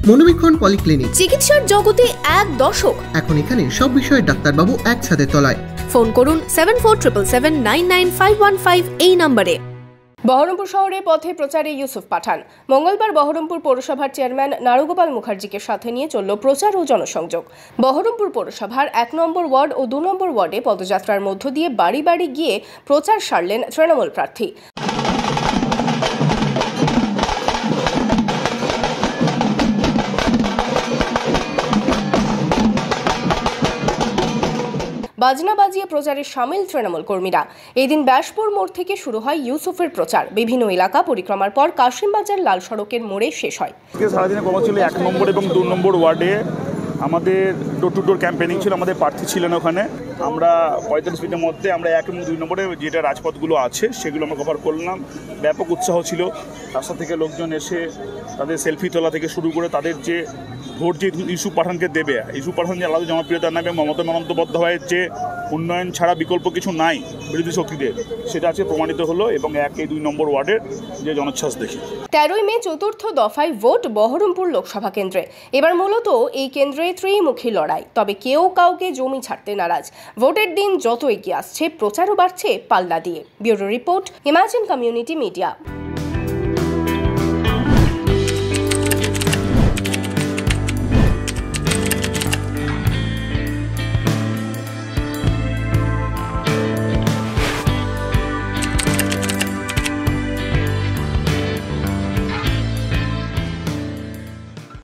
মনোবীক্ষণ polyclinic, চিকিৎসার জগতে এক দশক। এখন এখানে সব বিষয়ে ডাক্তারবাবু এক ছাদে তলায়। ফোন করুন 7477799515 এই নম্বরে। বহরমপুর শহরে পথে প্রচারে ইউসুফ পাঠান। মঙ্গলবার বহরমপুর পৌরসভার চেয়ারম্যান নারুগোপাল মুখার্জিকে সাথে নিয়ে চলল প্রচার ও জনসংযোগ। বহরমপুর পৌরসভার ১ নম্বর ওয়ার্ড ও ২ নম্বর ওয়ার্ডে পদযাত্রার মধ্য দিয়ে বাড়ি বাড়ি গিয়ে প্রচার সারলেন তৃণমূল প্রার্থী। বাজনা বাজিয়ে প্রচারে সামিল তৃণমূল কর্মীরা। এই দিন ব্যাসপুর মোড় থেকে শুরু হয় ইউসুফের প্রচার। বিভিন্ন এলাকা পরিক্রমার পর কাশিমবাজার লাল সড়কের মোড়ে শেষ হয়। সারাদিনে কর্ম ছিল ১ নম্বর এবং ২ নম্বর ওয়ার্ডে আমাদের ডোর টু ডোর ক্যাম্পেনিং ছিল। আমাদের প্রার্থী ছিলেন ওখানে। আমরা ৪৫ মিনিটের মধ্যে আমরা ১ এবং ২ নম্বরে যেটা রাজপথগুলো আছে সেগুলো আমরা কভার করলাম। ব্যাপক উৎসাহ ছিল। রাস্তা থেকে লোকজন এসে তাদের সেলফি তোলা থেকে শুরু করে তাদের যে ভোট যে ইউসুফ পাঠানকে দেবে, ইউসুফ পাঠান যে আলাদা জনপ্রিয়তা নেবে, মমতা বন্দ্যোপাধ্যায়ের যে উন্নয়ন ছাড়া বিকল্প কিছু নাই বিরোধী শক্তিদের, সেটা আছে প্রমাণিত হলো এবং ১ এবং ২ নম্বর ওয়ার্ডের যে জনোচ্ছ্বাস দেখি। ১৩ মে চতুর্থ দফায় ভোট বহরমপুর লোকসভা কেন্দ্রে। এবার মূলত এই কেন্দ্রে ত্রিমুখী লড়াই, তবে কেউ কাউকে জমি ছাড়তে নারাজ। ভোটের দিন যত এগিয়ে আসছে প্রচারও বাড়ছে পাল্লা দিয়ে। Bureau report, imagine community media.